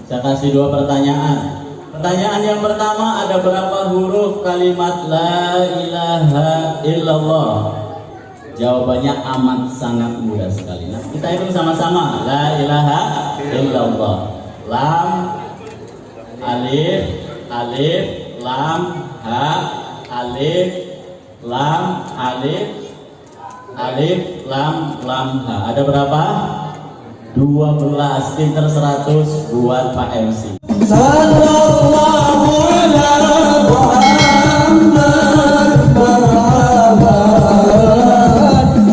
Saya kasih dua pertanyaan. Pertanyaan yang pertama, ada berapa huruf kalimat la ilaha illallah? Jawabannya amat sangat mudah sekali. Nah, kita hitung sama-sama. La ilaha illallah. Lam, alif, alif, lam, ha, alif, lam, alif, alif, lam, ha. Ada berapa? 12. Pinter 100 buat Pak MC. Sallallahu ala Muhammad Muhammad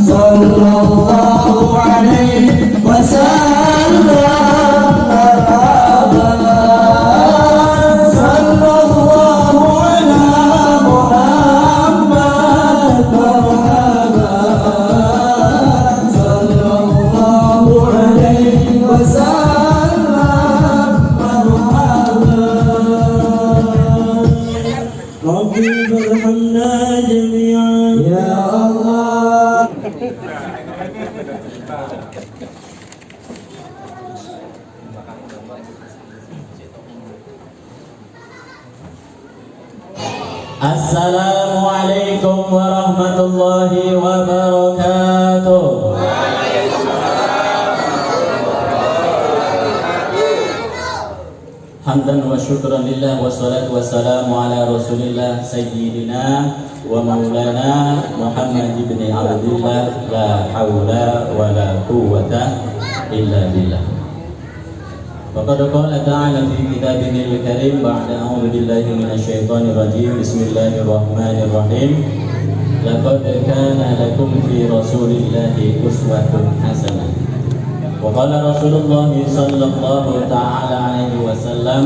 sallallahu alaihi wasallam Muhammad sallallahu ala Muhammad Muhammad sallallahu alaihi wasallam Rabbi farhamna jami'an ya Allah. Assalamualaikum warahmatullahi wabarakatuh. Hamdan wa syukran lillah wa salatu wassalamu ala rasulillah sayyidina wa maulana Muhammad ibn Abdullah la hawla wa la quwwata illa billah. Faqad qala ta'ala fi kitabihil karim ba'da a'udzu billahi minasy syaithanir rajim. Bismillahirrahmanirrahim. Laqad kana lakum fi rasulillahi uswatun hasanah. Wa qala Rasulullah sallallahu ta'ala alaihi wasallam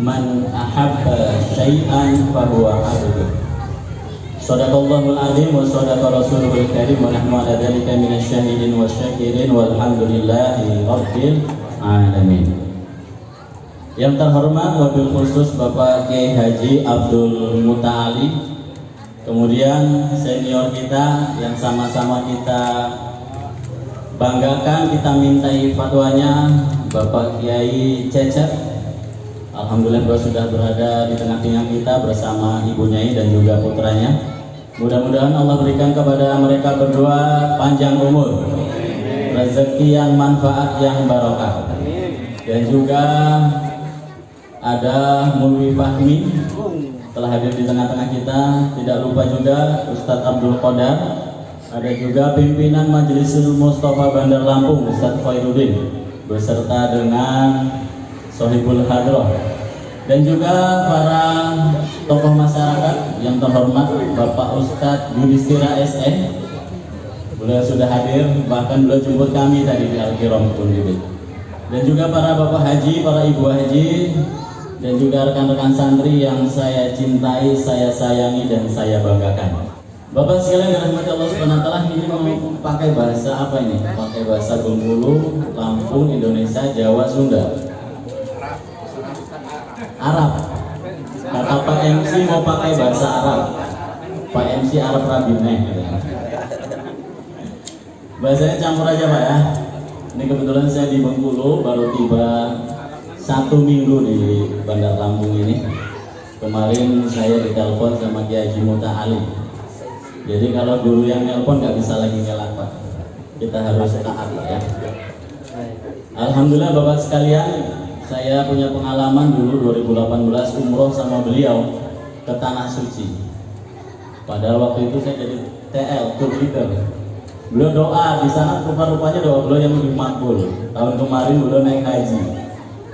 man ahabba syai'an fahuwa abduh. Shadaqallahul azim wa shadaqa rasuluhul karim wa nahnu ala dzalika minasyahidin wasyakirin walhamdulillahi rabbil alamin. Yang terhormat wabil khusus Bapak Kiai Haji Abdul Muta'ali, kemudian senior kita yang sama-sama kita banggakan, kita mintai fatwanya, Bapak Kiai Cecep. Alhamdulillah beliau sudah berada di tengah-tengah kita bersama Ibu Nyai dan juga putranya. Mudah-mudahan Allah berikan kepada mereka berdua panjang umur, rezeki yang manfaat yang barokah. Dan juga ada Mulwi Fahmi telah hadir di tengah-tengah kita. Tidak lupa juga Ustadz Abdul Qadar. Ada juga pimpinan Majlisul Mustafa Bandar Lampung, Ustadz Khairuddin, beserta dengan Sohibul Hadroh, dan juga para tokoh masyarakat yang terhormat Bapak Ustadz Yudhistira SN. Beliau sudah hadir, bahkan beliau jemput kami tadi di Al-Kiram Pundibit. Dan juga para Bapak Haji, para Ibu Haji, dan juga rekan-rekan santri yang saya cintai, saya sayangi, dan saya banggakan. Bapak sekalian dirahmati Allah Subhanahu wa taala, ini mau pakai bahasa apa ini? Pakai bahasa Bengkulu, Lampung, Indonesia, Jawa, Sunda. Arab. Kata Pak MC mau pakai bahasa Arab. Pak MC Arab Rabineh. Bahasanya campur aja Pak ya. Ini kebetulan saya di Bengkulu, baru tiba 1 minggu di Bandar Lampung ini. Kemarin saya ditelepon sama Kiai Haji Muta'ali. Jadi kalau guru yang nelpon nggak bisa lagi ngelak Pak, kita harus taat Pak ya. Alhamdulillah Bapak sekalian, saya punya pengalaman dulu 2018 umroh sama beliau ke Tanah Suci. Padahal waktu itu saya jadi TL, tour leader. Beliau doa di sana, rupa-rupanya doa beliau yang lebih makbul. Tahun kemarin beliau naik haji.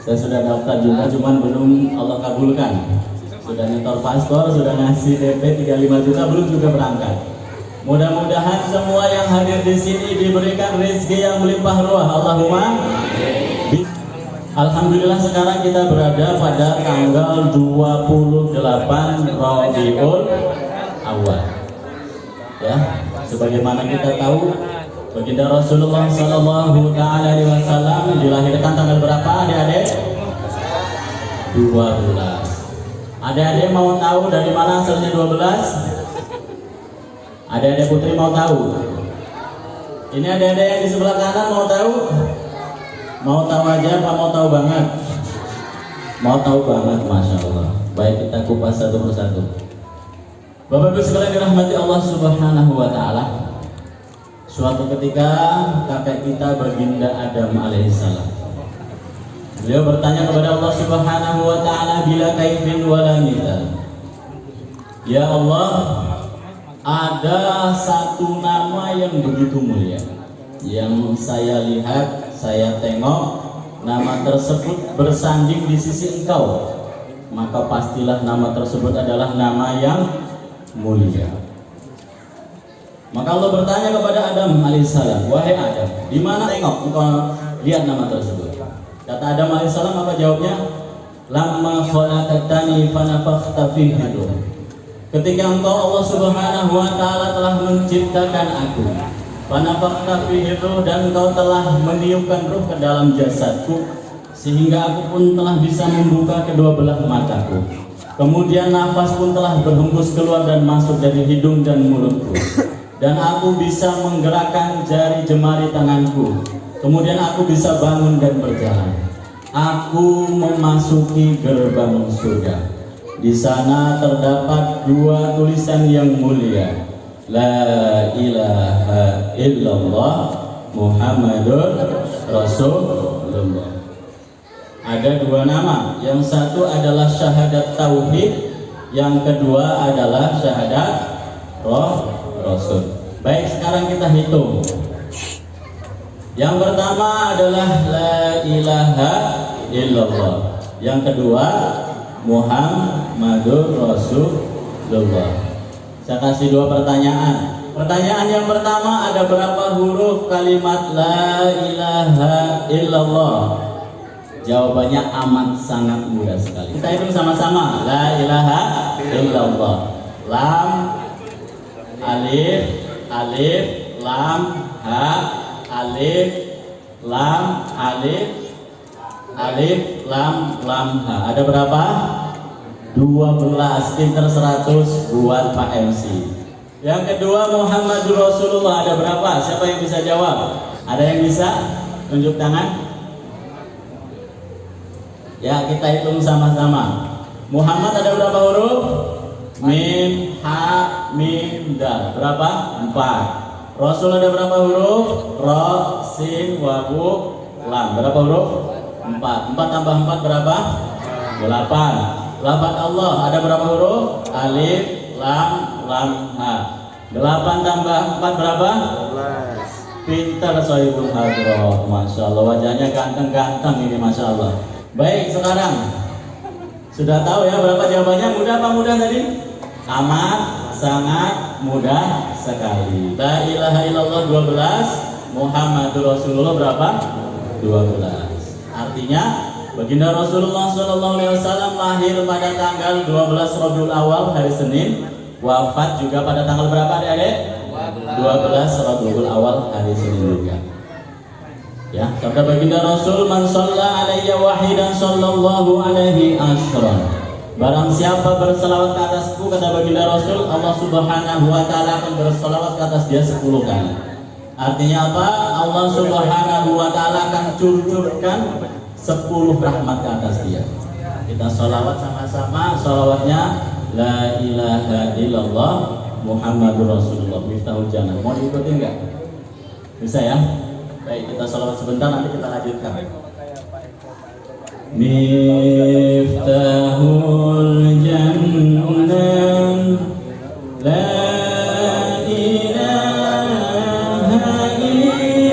Saya sudah daftar juga, cuman belum Allah kabulkan. Sudah nyetor paspor, sudah ngasih DP 35 juta, belum juga berangkat. Mudah-mudahan semua yang hadir di sini diberikan rezeki yang melimpah ruah. Allahumma. Alhamdulillah sekarang kita berada pada tanggal 28 Rabiul Awal. Ya, sebagaimana kita tahu, baginda Rasulullah Sallallahu Alaihi Wasallam dilahirkan tanggal berapa, adik-adik? 12. Adik-adik mau tahu dari mana asalnya 12? Adik-adik putri mau tahu? Ini adik-adik yang di sebelah kanan mau tahu? Mau tahu aja apa mau tahu banget? Mau tahu banget, Masya Allah. Baik, kita kupas satu persatu. Bapak Ibu sekalian dirahmati Allah Subhanahu wa Ta'ala. Suatu ketika kakek kita Baginda Adam alaihissalam, beliau bertanya kepada Allah Subhanahu wa Ta'ala, bila kaifin wala mithal. Ya Allah, ada satu nama yang begitu mulia yang saya lihat, saya tengok, nama tersebut bersanding di sisi Engkau, maka pastilah nama tersebut adalah nama yang mulia. Maka Allah bertanya kepada Adam alaihissalam, wahai Adam, di mana tengok engkau lihat nama tersebut? Kata Adam alaihissalam, apa jawabnya? Lamma khalaqtani fanafakhta fihi ruh. Ketika engkau Allah Subhanahu wa Ta'ala telah menciptakan aku, fanafakhta fihi ruh, dan engkau telah meniupkan ruh ke dalam jasadku, sehingga aku pun telah bisa membuka kedua belah mataku. Kemudian nafas pun telah berhembus keluar dan masuk dari hidung dan mulutku, dan aku bisa menggerakkan jari jemari tanganku. Kemudian aku bisa bangun dan berjalan. Aku memasuki gerbang surga. Di sana terdapat dua tulisan yang mulia, La ilaha illallah Muhammadur Rasulullah. Ada dua nama, yang satu adalah syahadat tauhid, yang kedua adalah syahadat Rasul. Baik, sekarang kita hitung. Yang pertama adalah la ilaha illallah, yang kedua Muhammadur Rasulullah. Saya kasih dua pertanyaan. Pertanyaan yang pertama, ada berapa huruf kalimat la ilaha illallah? Jawabannya amat sangat mudah sekali. Kita hitung sama-sama. La ilaha illallah. Lam, alif, alif, lam, ha, alif, lam, alif, alif, lam, lam, ha. Ada berapa? 12. Pinter 100 buat Pak MC. Yang kedua Muhammadur Rasulullah, ada berapa? Siapa yang bisa jawab? Ada yang bisa? Tunjuk tangan. Ya, kita hitung sama-sama. Muhammad ada berapa huruf? Mim, ha, mim, dal. Berapa? 4. Rasul ada berapa huruf? Ra, sin, wawu, lam. Berapa huruf? 4. 4 tambah 4 berapa? 8. Lafaz Allah ada berapa huruf? Alif, lam, lam, ha. 8 tambah 4 berapa? 12. Pintar Sohibul Hadroh. Masya Allah, wajahnya ganteng-ganteng ini, Masya Allah. Baik, sekarang sudah tahu ya berapa jawabannya? Mudah apa mudah tadi? Amat sangat mudah sekali. La ilaha illallah 12, Muhammadur Rasulullah berapa? 12. Artinya Baginda Rasulullah SAW lahir pada tanggal 12 Rabiul Awal hari Senin, wafat juga pada tanggal berapa adik-adik? 12 Rabiul Awal hari Senin juga. Ya, sabda Baginda Rasul, man shalla alayya wahidan sallallahu alaihi asyran. Barang siapa berselawat ke atasku, kata Baginda Rasul, Allah Subhanahu wa Ta'ala akan berselawat ke atas dia 10 kali. Artinya apa? Allah Subhanahu wa Ta'ala akan curcurkan 10 rahmat ke atas dia. Kita sholawat sama-sama. Sholawatnya la ilaha illallah Muhammadur Rasulullah miftahul jannah. Mau diikuti enggak? Bisa ya? Baik, kita sholawat sebentar, nanti kita lanjutkan. Miftahul jannah la ilaha illallah.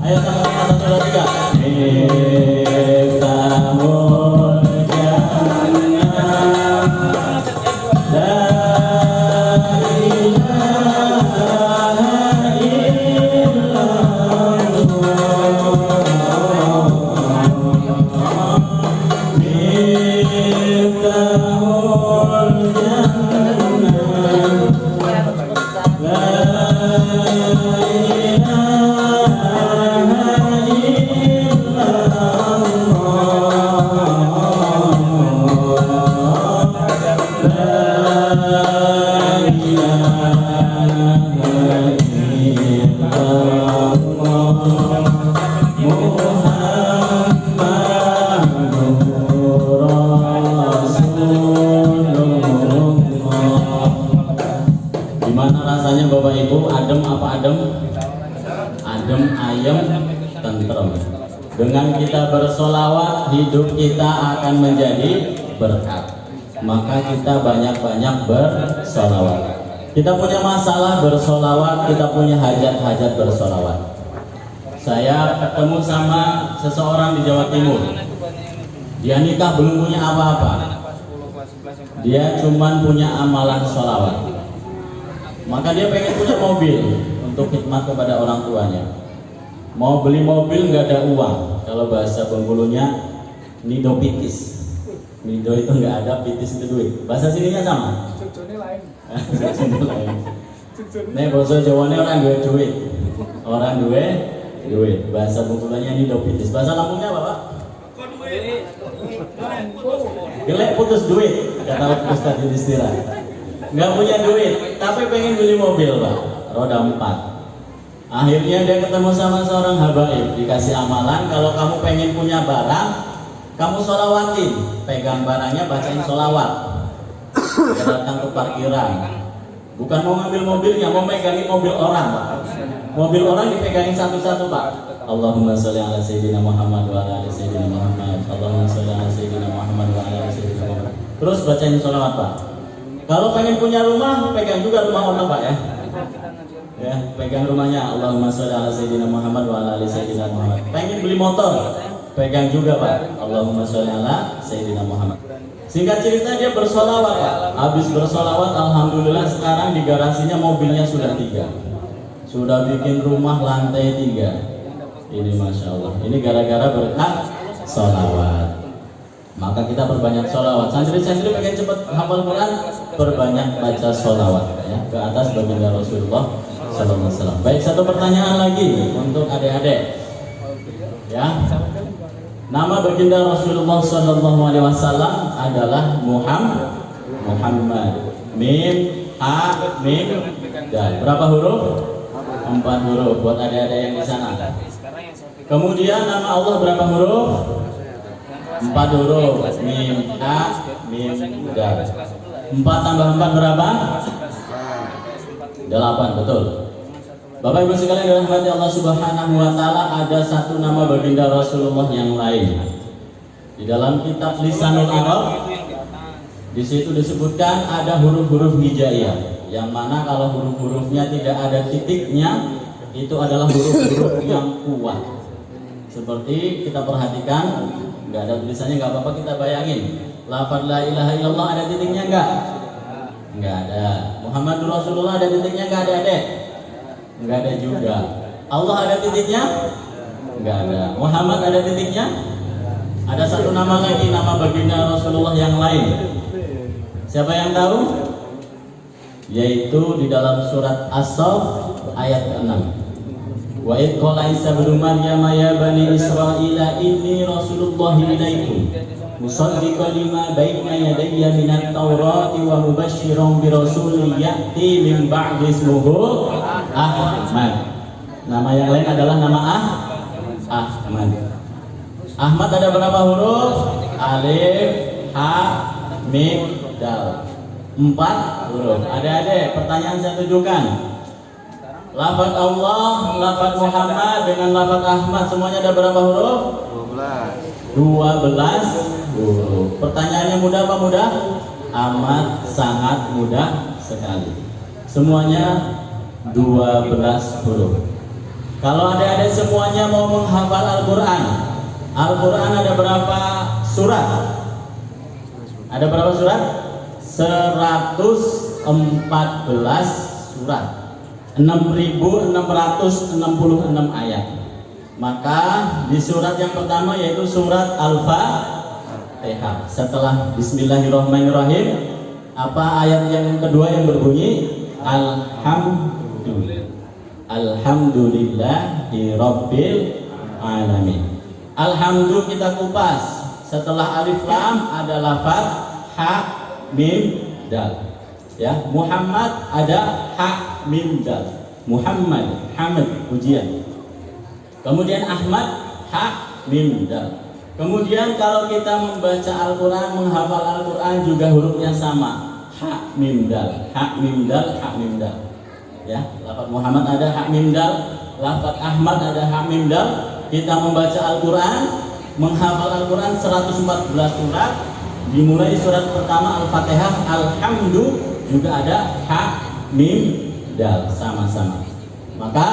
Ayo sama-sama 1, 2, 3. Dengan kita bersolawat, hidup kita akan menjadi berkat. Maka kita banyak-banyak bersolawat. Kita punya masalah bersolawat, kita punya hajat-hajat bersolawat. Saya ketemu sama seseorang di Jawa Timur. Dia nikah belum punya apa-apa. Dia cuman punya amalan solawat. Maka dia pengen punya mobil untuk khidmat kepada orang tuanya. Mau beli mobil nggak ada uang. Kalau bahasa Bengkulunya nido pitis. Nido itu nggak ada, pitis itu duit. Bahasa sininya sama. Nih bahasa Jawanya orang duit. Orang duit. Bahasa Bengkulunya nido pitis. Bahasa Lampungnya apa, Pak? Gelek putus duit, kata Ustaz Yudhistira. Nggak punya duit, tapi pengen beli mobil, Pak. Roda 4. Akhirnya dia ketemu sama seorang habaib, dikasih amalan kalau kamu pengen punya barang, kamu sholawatin, pegang barangnya bacain sholawat. Dia datang ke parkiran, bukan mau ngambil mobilnya, mau megangin mobil orang, Pak. Mobil orang dipegangin satu-satu, Pak. Allahumma sholli ala sayyidina Muhammad wa ala ali sayyidina Muhammad. Allahumma sholli ala sayyidina Muhammad wa ala ali sayyidina Muhammad. Terus bacain sholawat, Pak. Kalau pengen punya rumah, pegang juga rumah orang, Pak, ya. Ya, pegang rumahnya. Allahumma sholli ala sayyidina Muhammad wa ala ali sayyidina Muhammad. Pengen beli motor, pegang juga, Pak. Allahumma sholli ala sayyidina Muhammad. Singkat cerita dia bersolawat, Pak. Habis bersolawat, alhamdulillah sekarang di garasinya mobilnya sudah 3. Sudah bikin rumah lantai 3. Ini Masya Allah. Ini gara-gara berkat solawat. Maka kita perbanyak solawat. Santri-santri pengen cepat hafal Quran, perbanyak baca solawat, ya, ke atas baginda Rasulullah Sallallahu Alaihi Wasallam. Baik, satu pertanyaan lagi untuk adik-adik. Ya, nama baginda Rasulullah Sallallahu Alaihi Wasallam adalah Muhammad. Mim, ha, mim, dal. Berapa huruf? 4 huruf. Buat adik-adik yang di sana. Kemudian nama Allah berapa huruf? 4 huruf. Mim, ha, mim, dal. 4 tambah 4 berapa? 8, betul. Bapak Ibu sekalian dirahmati Allah Subhanahu wa taala, ada satu nama baginda Rasulullah yang lain. Di dalam kitab Lisanul Arab, di situ disebutkan ada huruf-huruf hijaiyah, yang mana kalau huruf-hurufnya tidak ada titiknya, itu adalah huruf-huruf yang kuat. Seperti kita perhatikan, nggak ada tulisannya, nggak apa-apa, kita bayangin. Lafaz la ilaha illallah ada titiknya nggak? Nggak ada. Muhammadur Rasulullah ada titiknya nggak? Ada, Dek? Nggak ada juga. Allah ada titiknya? Nggak ada. Muhammad ada titiknya? Ada satu nama lagi, nama baginda Rasulullah yang lain. Siapa yang tahu? Yaitu di dalam surat As-Saff ayat 6. Wa idh qala Isa ibnu Maryam ya bani Israila inni rasulullah ilaikum musaddiqan lima baina yadayya minat taurati wa mubasysyiran bi rasulin ya'ti min ba'di ismuhu Ahmad. Nama yang lain adalah nama Ahmad. Ahmad ada berapa huruf? Alif, ha, mim, dal. 4 huruf. Ada pertanyaan saya tujukan. Lafaz Allah, lafaz Muhammad dengan lafaz Ahmad semuanya ada berapa huruf? 12 huruf. Pertanyaannya mudah apa mudah? Amat sangat mudah sekali. Semuanya 12 huruf. Kalau adik-adik semuanya mau menghafal Al-Quran, Al-Quran ada berapa surat? Ada berapa surat? 114 surat. 6.666 ayat. Maka di surat yang pertama yaitu surat Al-Fatihah. Setelah Bismillahirrahmanirrahim, apa ayat yang kedua yang berbunyi Alhamdulillahirabbil alamin. Alhamdulillah kita kupas. Setelah alif lam ada lafaz ha mim dal. Ya, Muhammad ada ha mim dal. Muhammad, Hamid, pujian. Kemudian Ahmad ha mim dal. Kemudian kalau kita membaca Al-Quran, menghafal Al-Quran juga hurufnya sama, ha mim dal, ha mim dal, ha mim dal. Ya, lafaz Muhammad ada ha mim dal, lafaz Ahmad ada ha mim dal, kita membaca Al-Quran, menghafal Al-Quran 114 surat, dimulai surat pertama Al-Fatihah, Alhamdu, juga ada Ha, Mim, Dal, sama-sama. Maka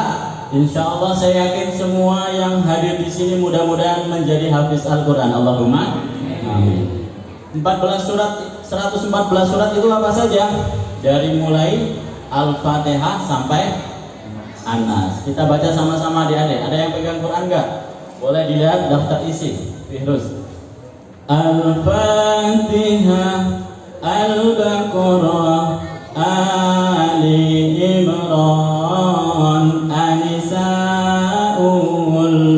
insya Allah saya yakin semua yang hadir di sini mudah-mudahan menjadi hafiz Al-Quran. Allahumma amin. 114 surat itu apa saja? Dari mulai Al-Fatihah sampai An-Nas. Kita baca sama-sama adik-adik. Ada yang pegang Quran enggak? Boleh dilihat daftar isi. Fihrus. Al-Fatihah, Al-Baqarah, Ali Imran, An-Nisa'ul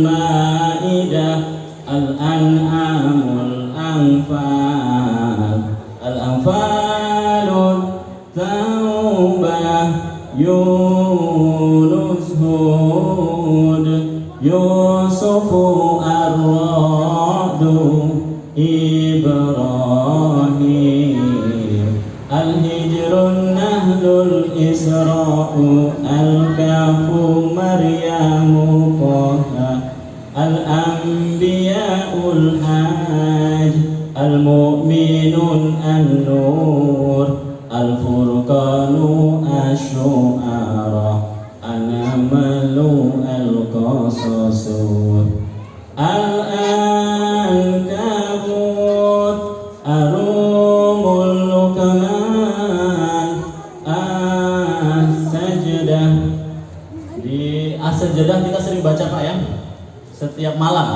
Ma'idah, Al-An'amul Anfal, Al-Anfalul Taubah, Yunus, Hud, Yusufu, Ar-Ra'du, Ibrahim, Al-Hijrun, Nahlul, Isra'u, Al-Kahfu, Maryamu, Qaha, Al-Anbiya'ul Hajj, Al-Mu'minun, An-Nur, Al-Furqanu, Asy-Syu'ara, An-Namlu, Al-Qasasu, Al-Ankabut, Ar-Rumul, Luqman, As-Sajdah. Di As-Sajdah kita sering baca Pak ya, setiap malam.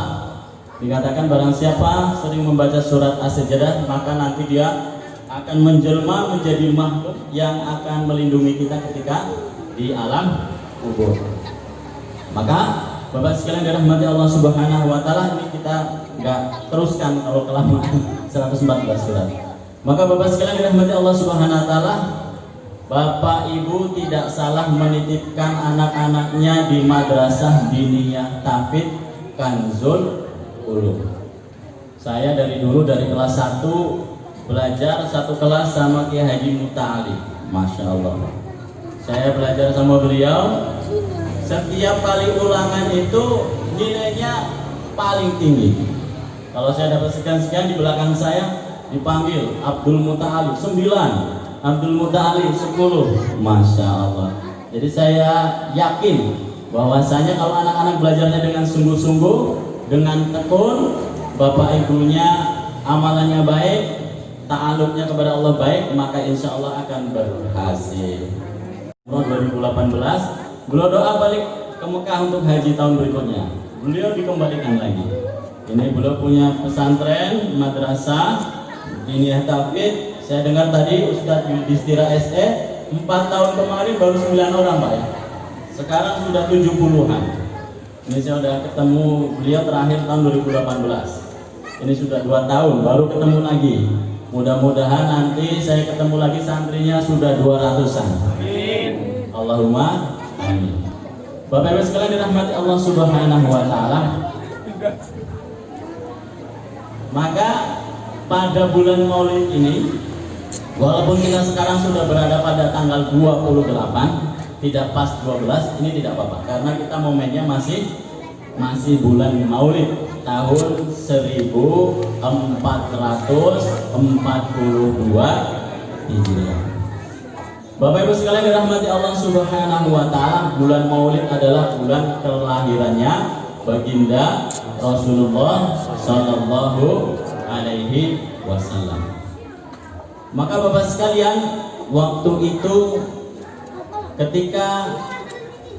Dikatakan barang siapa sering membaca surat As-Sajdah maka nanti dia akan menjelma menjadi makhluk yang akan melindungi kita ketika di alam kubur. Maka Bapak sekalian dirahmati Allah Subhanahu wa taala, ini kita enggak teruskan kalau kelamaan 114 surat. Maka Bapak sekalian dirahmati Allah Subhanahu wa taala, Bapak Ibu tidak salah menitipkan anak-anaknya di madrasah diniyah Tafid Kanzul Ulum. Saya dari dulu dari kelas 1 belajar satu kelas sama Kiai Haji Muta'ali. Masya Allah. Saya belajar sama beliau. Setiap kali ulangan itu nilainya paling tinggi. Kalau saya dapat sekian-sekian, di belakang saya dipanggil Abdul Muta'ali 9, Abdul Muta'ali 10. Masya Allah. Jadi saya yakin bahwasanya kalau anak-anak belajarnya dengan sungguh-sungguh, dengan tekun, bapak ibunya amalannya baik, ta'aluknya kepada Allah baik, maka insya Allah akan berhasil. 2018 beliau doa balik ke Mekah untuk haji tahun berikutnya. Beliau dikembalikan lagi. Ini beliau punya pesantren, madrasah, diniyah Tafid. Saya dengar tadi Ustadz Yudhistira SE 4 tahun kemarin baru 9 orang Pak ya. Sekarang sudah 70-an. Ini saya sudah ketemu beliau terakhir tahun 2018. Ini sudah 2 tahun baru ketemu lagi. Mudah-mudahan nanti saya ketemu lagi santrinya sudah 200-an. Amin. Allahumma amin. Bapak Ibu sekalian dirahmati Allah Subhanahu wa taala. Maka pada bulan Maulid ini, walaupun kita sekarang sudah berada pada tanggal 28, tidak pas 12, ini tidak apa-apa karena kita momennya masih bulan Maulid tahun 1442 Hijriah. Bapak Ibu sekalian dirahmati Allah Subhanahu wa taala, bulan Maulid adalah bulan kelahirannya baginda Rasulullah sallallahu alaihi wasallam. Maka Bapak sekalian, waktu itu ketika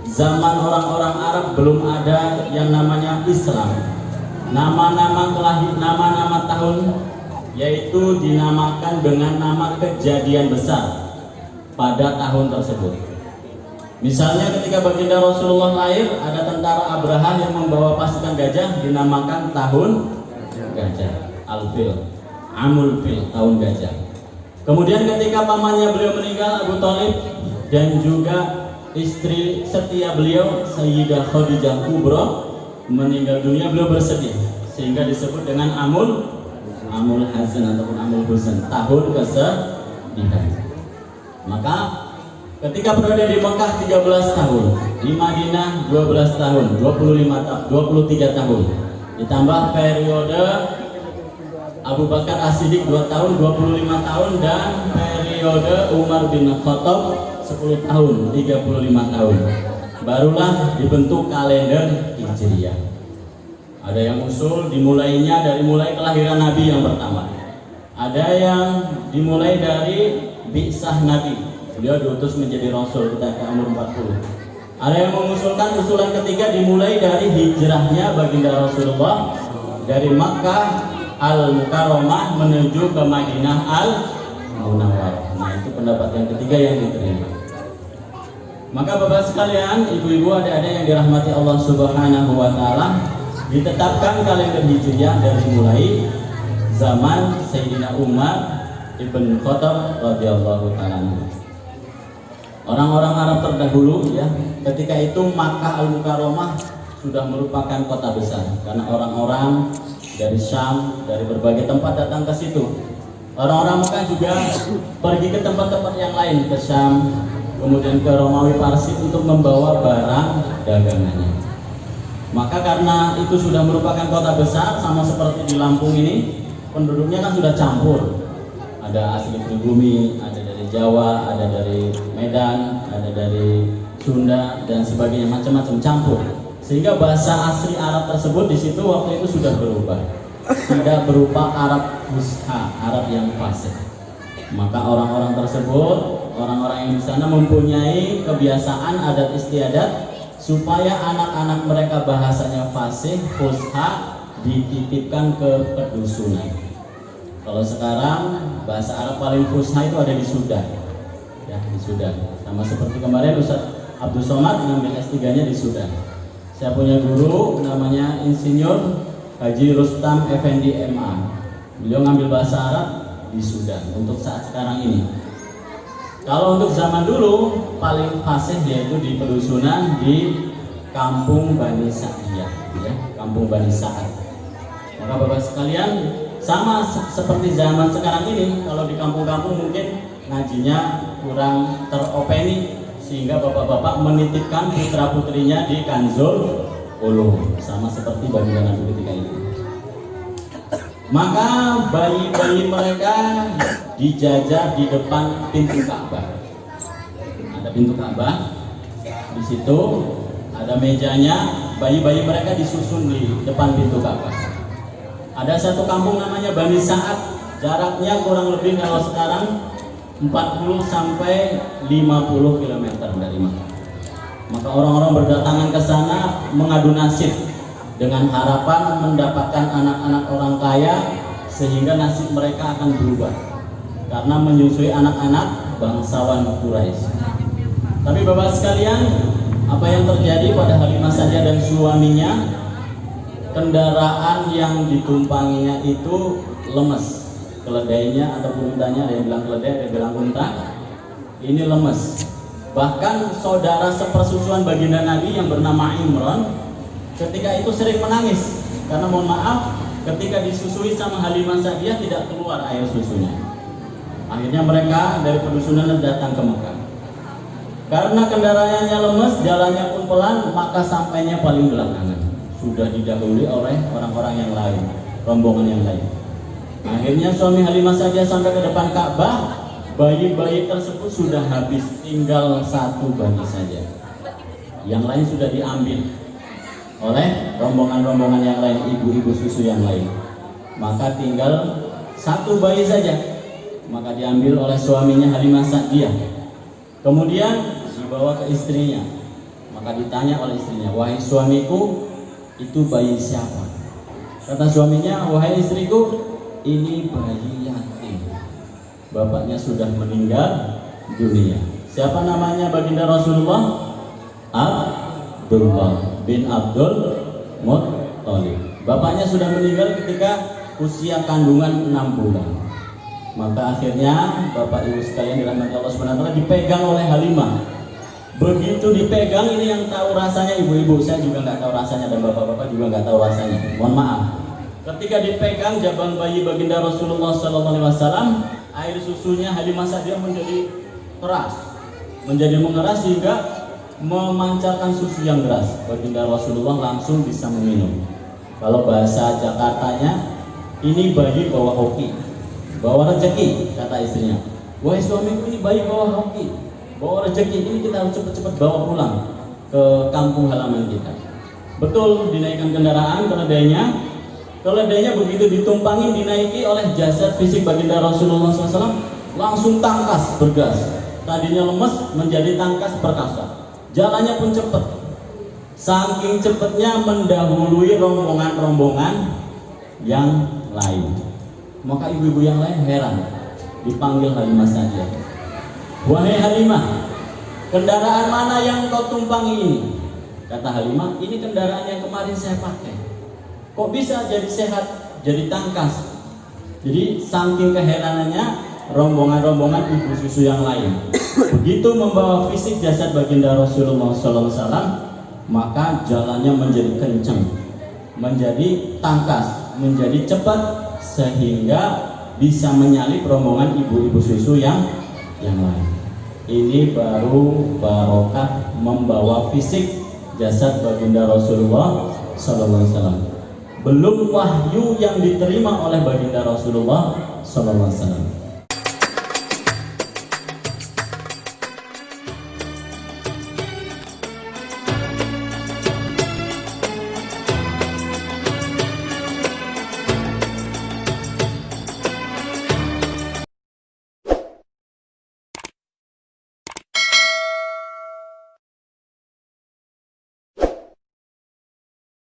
zaman orang-orang Arab belum ada yang namanya Islam, nama-nama tahun yaitu dinamakan dengan nama kejadian besar pada tahun tersebut. Misalnya ketika baginda Rasulullah lahir, ada tentara Abraha yang membawa pasukan gajah, dinamakan tahun gajah, Al-Fil, Amul Fil, tahun gajah. Kemudian ketika pamannya beliau meninggal, Abu Thalib, dan juga istri setia beliau Sayyidah Khadijah Kubra meninggal dunia, beliau bersedih sehingga disebut dengan Amul Hazan ataupun Amul Huzan, tahun kesedihan. Maka Ketika berada di Mekah 13 tahun, di Madinah 12 tahun, 23 tahun. Ditambah periode Abu Bakar As-Siddiq 2 tahun, 25 tahun, dan periode Umar bin Khattab 10 tahun, 35 tahun. Barulah dibentuk kalender Hijriah. Ada yang usul dimulainya dari mulai kelahiran Nabi yang pertama. Ada yang dimulai dari bi'sah Nabi. Beliau diutus menjadi Rasul ketika umur 40. Ada yang mengusulkan usulan ketiga dimulai dari hijrahnya baginda Rasulullah dari Makkah Al-Mukarramah menuju ke Madinah Al-Munawwarah. Nah, itu pendapat yang ketiga yang diterima. Maka Bapak sekalian, ibu-ibu, adik-adik yang dirahmati Allah Subhanahu wa taala, ditetapkan kalender Hijriah dari mulai zaman Sayyidina Umar ibn Khattab radhiyallahu taala. Orang-orang Arab terdahulu ya, ketika itu Makkah Al-Mukarramah sudah merupakan kota besar karena orang-orang dari Syam, dari berbagai tempat datang ke situ. Orang-orang Makkah juga pergi ke tempat-tempat yang lain, ke Syam, kemudian ke Romawi Parsi untuk membawa barang dagangannya. Maka karena itu sudah merupakan kota besar, sama seperti di Lampung ini, penduduknya kan sudah campur. Ada asli pribumi, ada dari Jawa, ada dari Medan, ada dari Sunda dan sebagainya, macam-macam campur. Sehingga bahasa asli Arab tersebut di situ waktu itu sudah berubah. Tidak berupa Arab fusha, Arab yang fasih. Maka orang-orang tersebut, orang-orang yang di sana mempunyai kebiasaan adat istiadat supaya anak-anak mereka bahasanya fasih, fusha, dititipkan ke pedusunan. Kalau sekarang bahasa Arab paling fusha itu ada di Sudan, ya di Sudan. Sama seperti kemarin Ustaz Abdul Somad ngambil S3-nya di Sudan. Saya punya guru namanya Insinyur Haji Rustam Effendi MA. Beliau ngambil bahasa Arab di Sudan untuk saat sekarang ini. Kalau untuk zaman dulu paling fasih yaitu di pedusunan di Kampung Bani Sa'diyah, ya, Kampung Bani Sa'ad. Maka Bapak sekalian, sama seperti zaman sekarang ini, kalau di kampung-kampung mungkin ngajinya kurang teropeni sehingga bapak-bapak menitipkan putra-putrinya di Kanzul Ulum, sama seperti baginda Nabi ketika itu. Maka bayi-bayi mereka dijajar di depan pintu Ka'bah. Ada pintu Ka'bah, di situ ada mejanya, bayi-bayi mereka disusun di depan pintu Ka'bah. Ada satu kampung namanya Bani Sa'ad, jaraknya kurang lebih kalau sekarang 40 sampai 50 km dari Makkah. Maka orang-orang berdatangan ke sana mengadu nasib dengan harapan mendapatkan anak-anak orang kaya sehingga nasib mereka akan berubah karena menyusui anak-anak bangsawan Quraisy. Tapi Bapak sekalian, apa yang terjadi pada Halimah saja dan suaminya? Kendaraan yang ditumpanginya itu lemes, keledainya ataupun untanya, ada yang bilang keledai, ada yang bilang unta, ini lemes. Bahkan saudara sepersusuan baginda Nabi yang bernama Imran ketika itu sering menangis karena mohon maaf ketika disusui sama Halimah Sa'diyah tidak keluar air susunya. Akhirnya mereka dari pedusunan datang ke Mekah. Karena kendaraannya lemes, jalannya pun pelan, maka sampainya paling belakangan. Sudah didahului oleh orang-orang yang lain, rombongan yang lain. Akhirnya suami Halimah Sa'diyah sampai ke depan Ka'bah, bayi-bayi tersebut sudah habis, tinggal satu bayi saja. Yang lain sudah diambil oleh rombongan-rombongan yang lain, ibu-ibu susu yang lain. Maka tinggal satu bayi saja, maka diambil oleh suaminya Halimah Sa'diyah. Kemudian dibawa ke istrinya, maka ditanya oleh istrinya, wahai suamiku, itu bayi siapa? Kata suaminya, wahai istriku, ini bayi yatim, bapaknya sudah meninggal dunia. Siapa namanya baginda Rasulullah? Abdullah bin Abdul Muttalib. Bapaknya sudah meninggal ketika usia kandungan 6 bulan. Maka akhirnya Bapak Ibu sekalian dirahmati Allah Subhanahu wa taala dipegang oleh Halimah. Begitu dipegang, ini yang tahu rasanya ibu-ibu, saya juga nggak tahu rasanya dan bapak-bapak juga nggak tahu rasanya. Mohon maaf. Ketika dipegang jabang bayi baginda Rasulullah SAW, air susunya Halimah Sa'diyah menjadi keras, menjadi mengeras sehingga memancarkan susu yang deras. Baginda Rasulullah langsung bisa meminum. Kalau bahasa Jakartanya, ini bayi bawa hoki, bawa rezeki, kata istrinya. Wahai suamiku, ini bayi bawa hoki, bawa rezeki, ini kita harus cepat-cepat bawa pulang ke kampung halaman kita. Betul, dinaikkan kendaraan, keledainya begitu ditumpangi, dinaiki oleh jasad fisik baginda Rasulullah SAW, langsung tangkas bergas. Tadinya lemes menjadi tangkas perkasa. Jalannya pun cepat, saking cepatnya mendahului rombongan-rombongan yang lain. Maka ibu-ibu yang lain heran, dipanggil Halimah saja. Wahai Halimah, kendaraan mana yang kau tumpangi ini? Kata Halimah, ini kendaraan yang kemarin saya pakai. Kok bisa jadi sehat, jadi tangkas? Jadi saking keheranannya rombongan-rombongan ibu susu yang lain begitu membawa fisik jasad baginda Rasulullah SAW, maka jalannya menjadi kencang, menjadi tangkas, menjadi cepat, sehingga bisa menyalip rombongan ibu-ibu susu yang lain. Ini baru barokah membawa fisik jasad baginda Rasulullah SAW. Belum wahyu yang diterima oleh baginda Rasulullah SAW.